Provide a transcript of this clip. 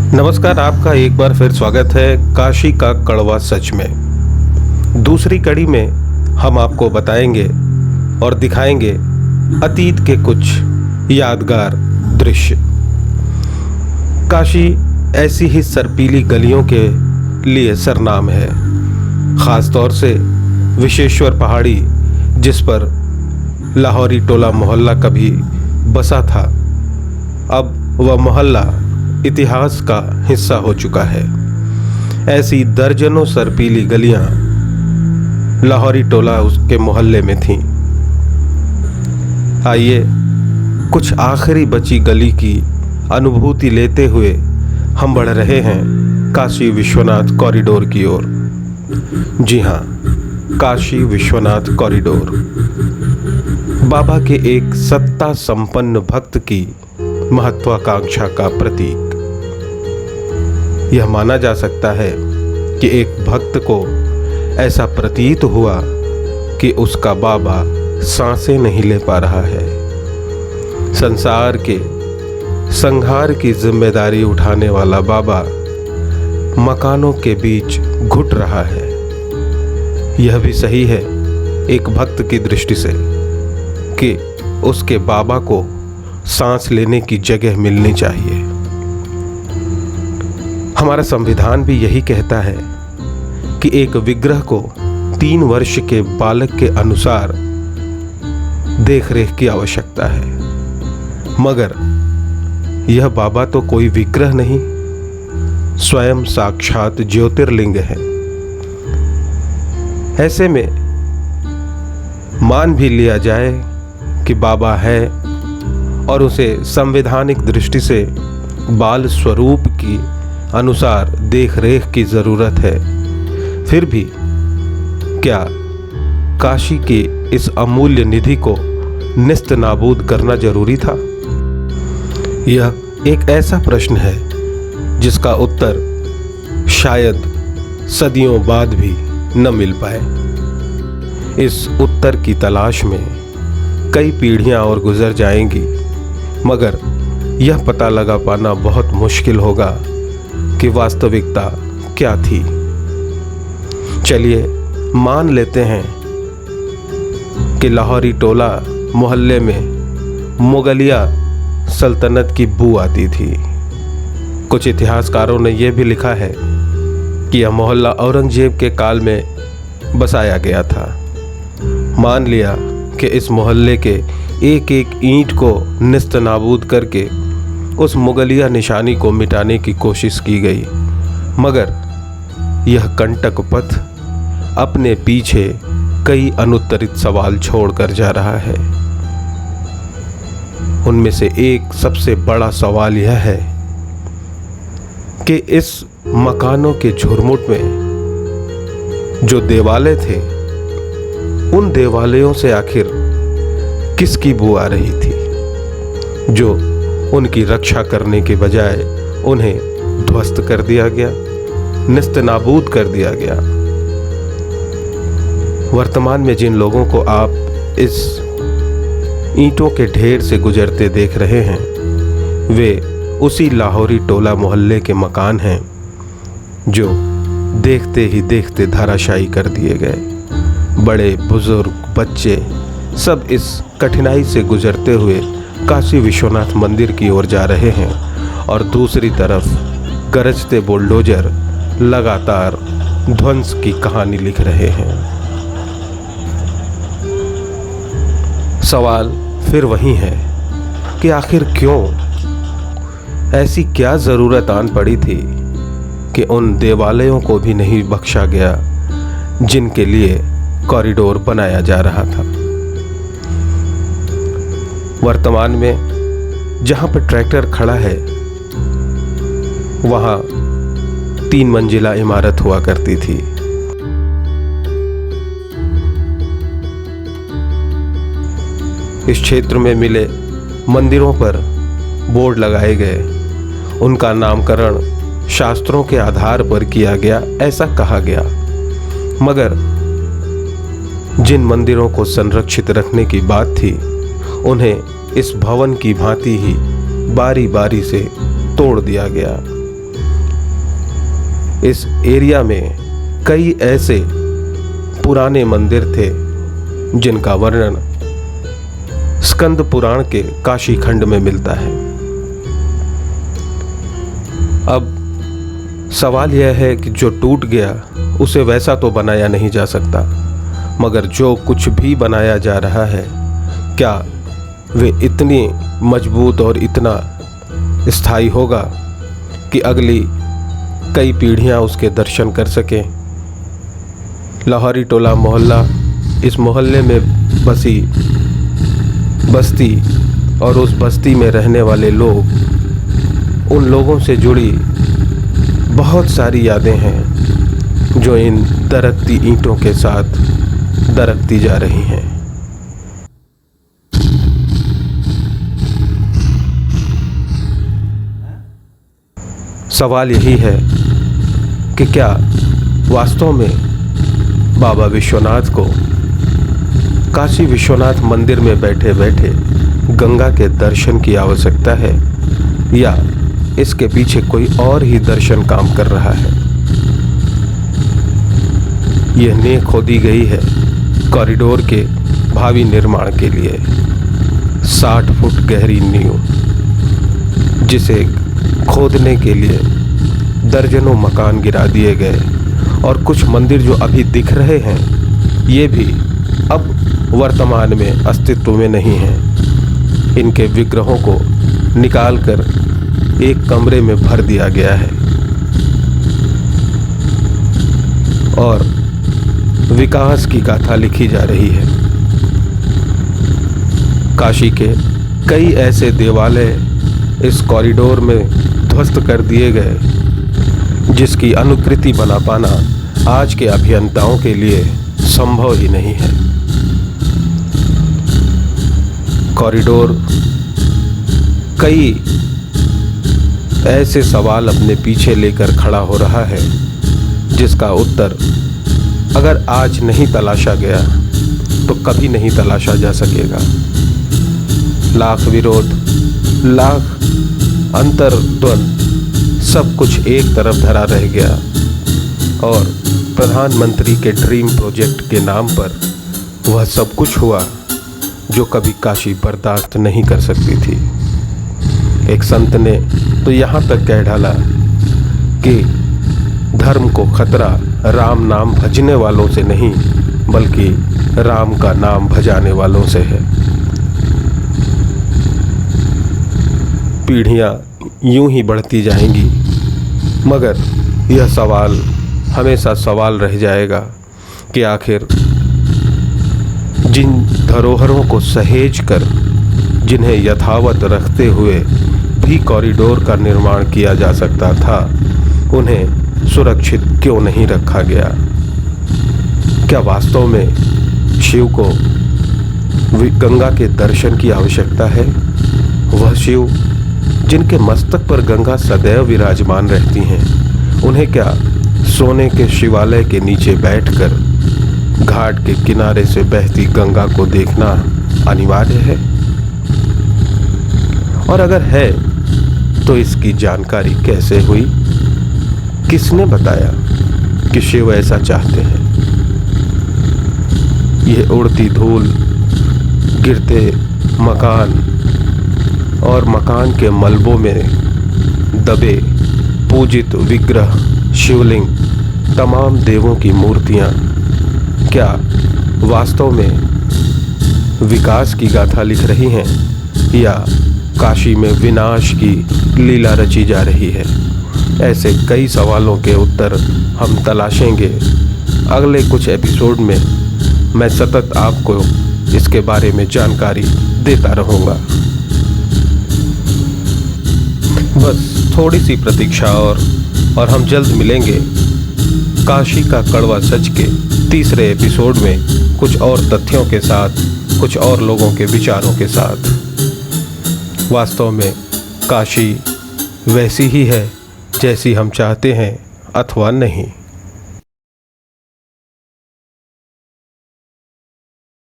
नमस्कार, आपका एक बार फिर स्वागत है काशी का कड़वा सच में। दूसरी कड़ी में हम आपको बताएंगे और दिखाएंगे अतीत के कुछ यादगार दृश्य। काशी ऐसी ही सर्पीली गलियों के लिए सरनाम है, खास तौर से विशेश्वर पहाड़ी, जिस पर लाहौरी टोला मोहल्ला कभी बसा था। अब वह मोहल्ला इतिहास का हिस्सा हो चुका है। ऐसी दर्जनों सर्पीली गलियां लाहौरी टोला उसके मोहल्ले में थीं। आइए कुछ आखिरी बची गली की अनुभूति लेते हुए हम बढ़ रहे हैं काशी विश्वनाथ कॉरिडोर की ओर। जी हाँ, काशी विश्वनाथ कॉरिडोर बाबा के एक सत्ता संपन्न भक्त की महत्वाकांक्षा का प्रतीक। यह माना जा सकता है कि एक भक्त को ऐसा प्रतीत हुआ कि उसका बाबा सांसें नहीं ले पा रहा है। संसार के संहार की जिम्मेदारी उठाने वाला बाबा मकानों के बीच घुट रहा है। यह भी सही है एक भक्त की दृष्टि से कि उसके बाबा को सांस लेने की जगह मिलनी चाहिए। हमारा संविधान भी यही कहता है कि एक विग्रह को 3 वर्ष के बालक के अनुसार देखरेख की आवश्यकता है, मगर यह बाबा तो कोई विग्रह नहीं, स्वयं साक्षात ज्योतिर्लिंग है। ऐसे में मान भी लिया जाए कि बाबा है और उसे संवैधानिक दृष्टि से बाल स्वरूप की अनुसार देखरेख की जरूरत है, फिर भी क्या काशी की इस अमूल्य निधि को निस्त नाबूद करना जरूरी था? यह एक ऐसा प्रश्न है जिसका उत्तर शायद सदियों बाद भी न मिल पाए। इस उत्तर की तलाश में कई पीढ़ियां और गुजर जाएंगी, मगर यह पता लगा पाना बहुत मुश्किल होगा कि वास्तविकता क्या थी। चलिए मान लेते हैं कि लाहौरी टोला मोहल्ले में मुगलिया सल्तनत की बू आती थी। कुछ इतिहासकारों ने यह भी लिखा है कि यह मोहल्ला औरंगजेब के काल में बसाया गया था। मान लिया कि इस मोहल्ले के एक एक ईंट को निस्त नाबूद करके उस मुगलिया निशानी को मिटाने की कोशिश की गई, मगर यह कंटक पथ अपने पीछे कई अनुत्तरित सवाल छोड़कर जा रहा है। उनमें से एक सबसे बड़ा सवाल यह है कि इस मकानों के झुरमुट में जो देवालय थे, उन देवालयों से आखिर किसकी बू आ रही थी, जो उनकी रक्षा करने के बजाय उन्हें ध्वस्त कर दिया गया, निस्तनाबूद कर दिया गया। वर्तमान में जिन लोगों को आप इस ईंटों के ढेर से गुजरते देख रहे हैं, वे उसी लाहौरी टोला मोहल्ले के मकान हैं जो देखते ही देखते धराशायी कर दिए गए। बड़े बुजुर्ग बच्चे सब इस कठिनाई से गुजरते हुए काशी विश्वनाथ मंदिर की ओर जा रहे हैं और दूसरी तरफ गरजते बुलडोजर लगातार ध्वंस की कहानी लिख रहे हैं। सवाल फिर वही है कि आखिर क्यों, ऐसी क्या जरूरत आन पड़ी थी कि उन देवालयों को भी नहीं बख्शा गया जिनके लिए कॉरिडोर बनाया जा रहा था। वर्तमान में जहां पर ट्रैक्टर खड़ा है, वहां 3 मंजिला इमारत हुआ करती थी। इस क्षेत्र में मिले मंदिरों पर बोर्ड लगाए गए, उनका नामकरण शास्त्रों के आधार पर किया गया, ऐसा कहा गया, मगर जिन मंदिरों को संरक्षित रखने की बात थी, उन्हें इस भवन की भांति ही बारी बारी से तोड़ दिया गया। इस एरिया में कई ऐसे पुराने मंदिर थे जिनका वर्णन स्कंद पुराण के काशी खंड में मिलता है। अब सवाल यह है कि जो टूट गया उसे वैसा तो बनाया नहीं जा सकता, मगर जो कुछ भी बनाया जा रहा है क्या वे इतनी मजबूत और इतना स्थायी होगा कि अगली कई पीढ़ियां उसके दर्शन कर सकें। लाहौरी टोला मोहल्ला, इस मोहल्ले में बसी बस्ती और उस बस्ती में रहने वाले लोग, उन लोगों से जुड़ी बहुत सारी यादें हैं जो इन दरकती ईंटों के साथ दरकती जा रही हैं। सवाल यही है कि क्या वास्तव में बाबा विश्वनाथ को काशी विश्वनाथ मंदिर में बैठे बैठे गंगा के दर्शन की आवश्यकता है, या इसके पीछे कोई और ही दर्शन काम कर रहा है। यह नींव खोदी गई है कॉरिडोर के भावी निर्माण के लिए, 60 फुट गहरी नींव, जिसे खोदने के लिए दर्जनों मकान गिरा दिए गए और कुछ मंदिर जो अभी दिख रहे हैं ये भी अब वर्तमान में अस्तित्व में नहीं हैं। इनके विग्रहों को निकालकर एक कमरे में भर दिया गया है और विकास की गाथा लिखी जा रही है। काशी के कई ऐसे देवालय इस कॉरिडोर में ध्वस्त कर दिए गए जिसकी अनुकृति बना पाना आज के अभियंताओं के लिए संभव ही नहीं है। कॉरिडोर कई ऐसे सवाल अपने पीछे लेकर खड़ा हो रहा है जिसका उत्तर अगर आज नहीं तलाशा गया तो कभी नहीं तलाशा जा सकेगा। लाख विरोध, लाख अंतर्द्वंद, सब कुछ एक तरफ धरा रह गया और प्रधानमंत्री के ड्रीम प्रोजेक्ट के नाम पर वह सब कुछ हुआ जो कभी काशी बर्दाश्त नहीं कर सकती थी। एक संत ने तो यहाँ तक कह डाला कि धर्म को खतरा राम नाम भजने वालों से नहीं बल्कि राम का नाम भजाने वालों से है। पीढ़ियाँ यूं ही बढ़ती जाएंगी मगर यह सवाल हमेशा सवाल रह जाएगा कि आखिर जिन धरोहरों को सहेज कर, जिन्हें यथावत रखते हुए भी कॉरिडोर का निर्माण किया जा सकता था, उन्हें सुरक्षित क्यों नहीं रखा गया। क्या वास्तव में शिव को गंगा के दर्शन की आवश्यकता है? वह शिव जिनके मस्तक पर गंगा सदैव विराजमान रहती हैं, उन्हें क्या सोने के शिवालय के नीचे बैठकर घाट के किनारे से बहती गंगा को देखना अनिवार्य है? और अगर है तो इसकी जानकारी कैसे हुई? किसने बताया कि शिव ऐसा चाहते हैं? यह उड़ती धूल, गिरते मकान और मकान के मलबों में दबे पूजित विग्रह, शिवलिंग, तमाम देवों की मूर्तियां क्या वास्तव में विकास की गाथा लिख रही हैं या काशी में विनाश की लीला रची जा रही है? ऐसे कई सवालों के उत्तर हम तलाशेंगे अगले कुछ एपिसोड में। मैं सतत आपको इसके बारे में जानकारी देता रहूँगा। बस थोड़ी सी प्रतीक्षा और हम जल्द मिलेंगे काशी का कड़वा सच के तीसरे एपिसोड में, कुछ और तथ्यों के साथ, कुछ और लोगों के विचारों के साथ। वास्तव में काशी वैसी ही है जैसी हम चाहते हैं अथवा नहीं।